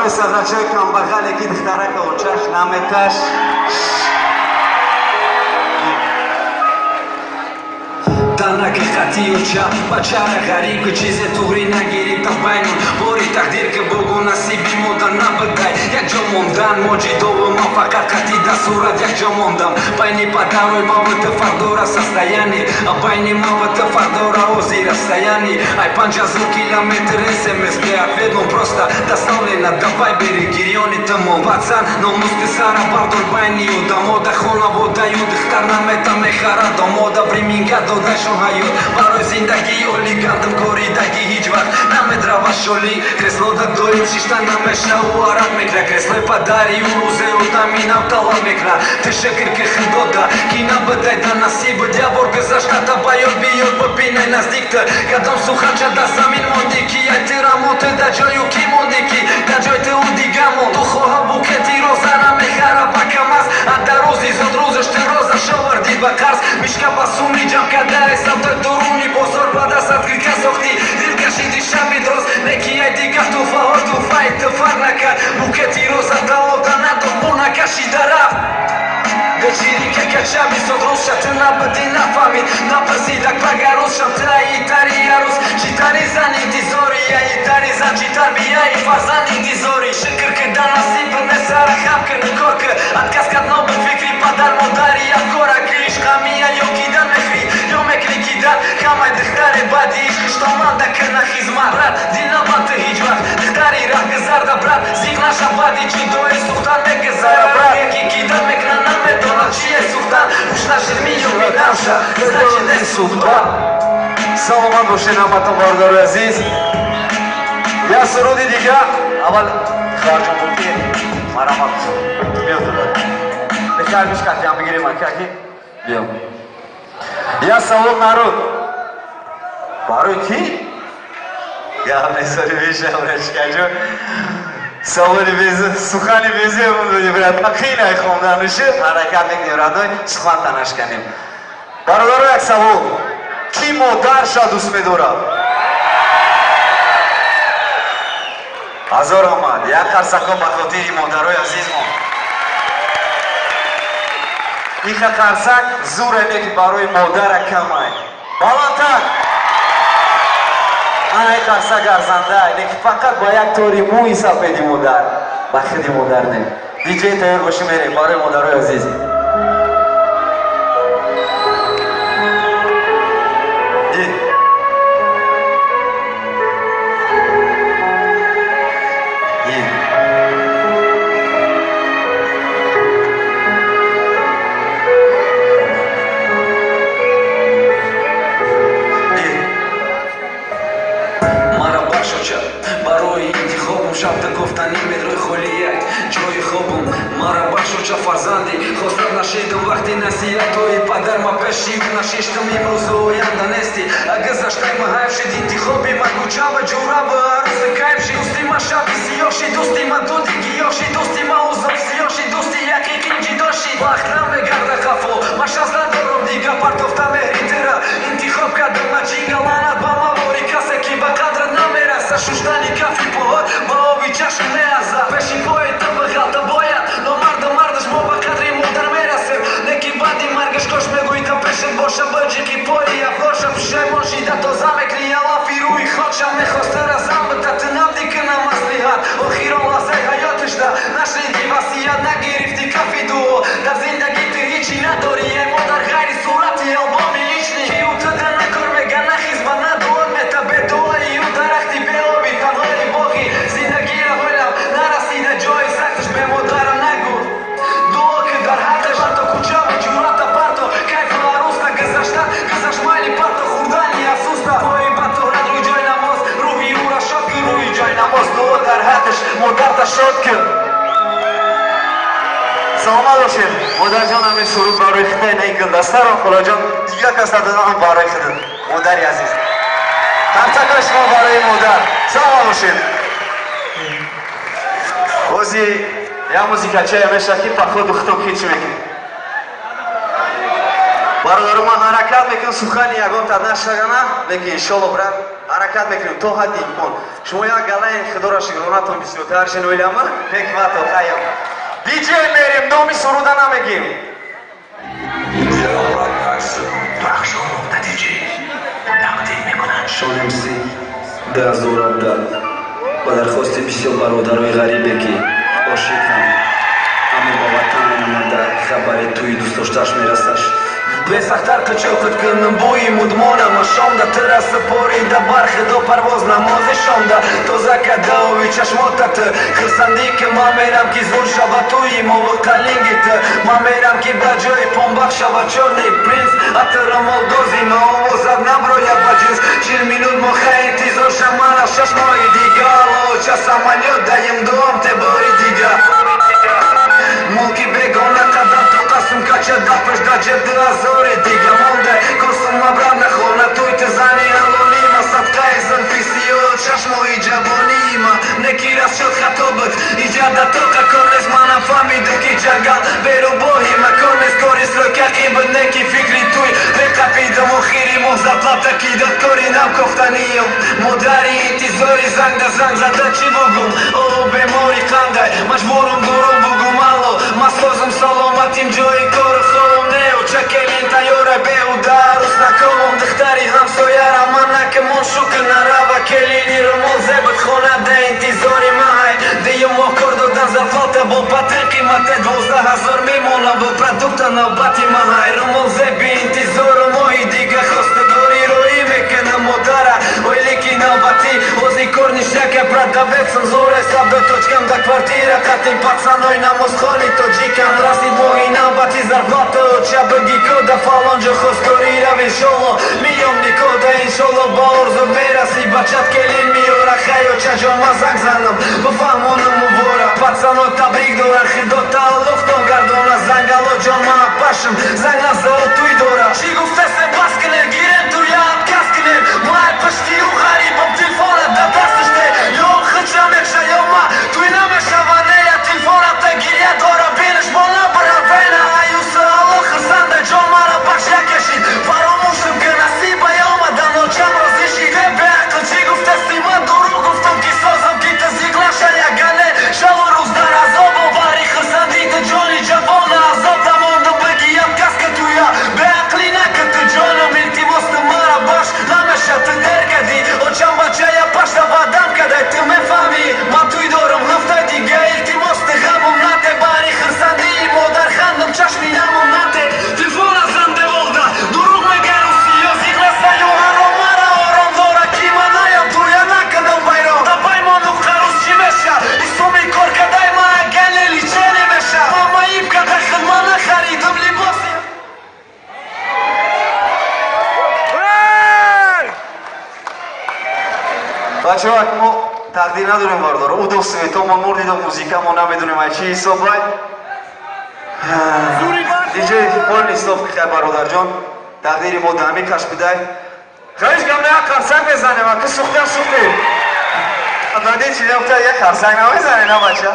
سرناچه کام بغل یکی دختره که اوچش نامتش Танаки хати уча, бачара гариб, чизе тугри нагири та байнун Бори тақдир ки Богу насиби мода набадай Як ҷо мондан, моҷи дову ма фақат хати да сурат як ҷо мондам Байни падарои ма ва ты фардора састаяни А байни ма ва ты фардора ози растаяни Ай 5000 километр СМС бе ответно просто доставлена Давай бери гириони тъмо ватсан Номус ти сара бардор байни уда мода хона вода ю дихтар намета мехара до мода приминга додай hayot Baroy zindagi oligandim koridagi hech vaqt Namedra sholi Kresloda doim shishtan namesha u arad mekra Kresloi padari u ruze utaminam talab mekra Ты шекер ке хендода Кина бадай да насибы Дявор гызаштата байот биот Попинай нас дикта Гадам сухача да замин мондики Ай ты рамоты да джою ки мондики Да джой ты удигамон Тухоха букети розана мехара бакамаз А да рози зод роза шты роза шоварди бакарс Мишка басумни джамкадай Самтай дуруни бозор бадас открика сохти Дилкашиди шаби дроз Неки ай дига туфа хор туфа и тъфар накар Букети роза далода надо пуна каши дарав Дечири ке качаби сод руша Ты набади на фамит Напази дак пагарус Шамта и тари ярус Читари зани дизори Я и тари зан читар би Я и фарзани дизори Шекер ке да насипа Не сара хапка не корка Отказ кад нобе фикри Падар модари Я кора криш Хамия йоки дан мехри Йомек ликидан Хамай дихтаре бади Ишки што манда кърна хизма Брат динамата хиджват Дихтари рах гъзар да брат Зиг наша бади Чи дой сухтан ме гъзара брат Еки кидан ме крана ме дола Чи е сухтан Ушна шерминьо ми дамша Значи ден сухтан Саломат боше наматон бардору азиз Я суруди дига Аввал харҷон булки марамат Биё дуда Бехар мишкат ям бигирем акаки Биё Я салом народ Барои ки? Я месори вешам речкаҷо Саволи безе, сухани безе буду брат. Хелай хондануше, ҳаракат мекунем радой, сухан танаш канем. Бародаро як савол. Ки модарша дӯст медорад? Ҳазор омад. Як қарсакҳо ба хотири модарои азизмон. Иха қарсак зуреме ки барои модара камай. Баландтар. Ай қарсак арзандай, леки фақат ба як тори мӯи сафеди модар. Ба хиди модар не. Диҷей тайёр боши мерем барои модарои азиз. Шабда гуфтани медрӯи холият ҷои хобум мара бахшуча фарзанди хостам нашидам вақти насиҳатҳои падар ма пешив нашиштам имрӯзу оянда нести агар заштай ма ҳайф шид интихоби ма гучава ҷураба арӯзи кайф шид дӯсти ма шаби сиёҳ шид дӯсти ма дуди гиёҳ шид дӯсти ма ӯзам сиёҳ шид дӯсти ҳақиқӣ ҷидо шид вақт намегарда хафо ма шаст надорам дига партофта меҳри тера интихоб кардам ма ҷинга лаънат ба ма бори касе ки ба қадрат намераса шуштани кафи поҳот ба оби чашм меарзад пеши пои ту бихалта бояд номарду мардаш мо ба қадри модар мерасем леки баъди маргаш кош мегӯи та пешат боша баҷи ки пои афгоша пушаймон шида то замекли алафи рӯи хотша мехоста разам бита ты намди кунам маслиҳат охирон лаҳзаи ҳаётишда нашниди васият нагирифти кафи дуо дар зиндагӣ ты ҳичи надорӣ ей модар ғайри сурати албоми лични ки ӯ туда накор мега нахизба надуот мета бедуои ӯ дарахти беоби танҳои боғи зиндагиро ҳойлам нарасида ҷои сахташ бемодара нагӯ дуо ки дар ҳаққаш ҳатто кучави ҷурата парто кайфу аруста гузаштан гузашт майли парто хурдани афсуста пои баторат рӯи ҷой намоз рӯҳи ӯра шод кун рӯи ҷой намоз дуо дар ҳаққаш модарда шод кун Саломат бошед. Модарҷон ҳамин суруд барои хитай наикил дастаро хӯлоҷон дига кас надодам барои хидат. Модари азиз. Қарсакаш мо барои модар. Саломат бошед. Ози я музикачая меша ки походу хто хич мекун. Бародаро ман ҳаракат мекун сухани ягон таднаш шагана, леки иншолло брат ҳаракат мекунем то ҳадди имкон. Шумо як галаи худора шигронатон бисёртар шиноилама ҳикмату хаём. Диҷей мерим, номи суруда намегим. шонемси 2017 ба дархости бисёр бародарои ғарибе ки ошиқам аммо ба ватан намада хабари туи дӯстдоштааш мерасаш бесахтар қичоқат кунам бӯи мудмонам шонда тераса порида бархидо парвоз намозе шонда тоза кадаови чашмотат хирсандӣ ки ман мерам ки зур шава туи мови қалингит ман мерам ки ба ҷои понбах шава чорни принс атарамолдози ма овозат наброя ба ҷинс 40 минут моха интизор шамана 6 моҳи дига алоча самолёт даим дуом те бори дига мулки бегона қадам то қасм кача дапаш да ҷадди азори дига монда косум мабрам нахона туй те зани алонима садқаи зулфисиёт 6 моҳи ҷавонима неки раз шуд хатобат иҷада тоқа корнес манам фаҳмиду ки ҷангал берубоҳи маконес корис лӯкақи буд неки фикри туй беқапидам охири моҳ заплата ки дадкори нам кофтаниём модари интизори занг да занг зада чӣ бугум о бемори қандай маҷбурум дурӯғ бугум алло масозум саломатим ҷои кору холум нео чакелин тайёра беҳуда арӯс накомам духтари ҳамсоярам ман накамон шукр нарава келини румол зебат хона да интизори маҳай диюм моҳ кор додан зарфалта бо патри қимате 12 000 мемонам бо продукта навбати маҳай румол зеби интизору моҳи дига хостадори роӣ мекунам модара ойли ки навбати ози кор нишака продавецам зоре сабдо точкам да квартира қатин пацанои намозхони тоҷикам расид моҳи навбати зарплата чабаги кода фалонҷо хостори рав иншолло миём никода иншолло ба орзу мераси бачат келин миёра хаё чаҷома занг занам ба фаҳмонам мувора пацано табрик доран хидо тааллуфтон гардона зангало ҷон мана пашм занг назао туй дора чӣ гуфтасе бас кине гирем туям кас кинем май паштиру ғарибам телефона да дасташте ё хича меша ё ма туй намешава нея телефоната гиря дора бинаш мона баравена аюса алло хизанда ҷон мара бахша кашид фаромӯшам ки насиба ёмада ночам розишид те беақл чӣ гуфтаси ман дурӯғ гуфтам ки созам ки тазиқлаша ягане шаву рӯз дар азоб овари хирсандида ҷони ҷавона азоб намонду бигиям каска туя беақлӣ накарду ҷонам илтимосу мара баш намеша ту деркади очам бачая пашта ваъдам кадай ту мефаҳмӣ ман туй дорам ҳафтаи дига илтимос ти ғамум нате бари хирсандии модар хандам чашми намум нате телефона зан деволда дурӯғ мегарӯси ё зиқласа ё ҳаром мара ором дора ки ман наям туя накардам байрон да баймону қарӯз чӣ меша исоми кор кадай ма ганели че немеша мама иб кадай хидма нахаридам либоси бачаҳо мо тақдир надорем бардора удо свето ма мурдидо музика мо намедонем ай чӣ ҳисоб бай диҷей полни ҳисоб кихай бародарҷон тақдири мо дами каш бидай хаиш гамна як қарсанг мезанем аки сухтам сухтем баъди чӣ гуфта як қарсанг намезанем на бача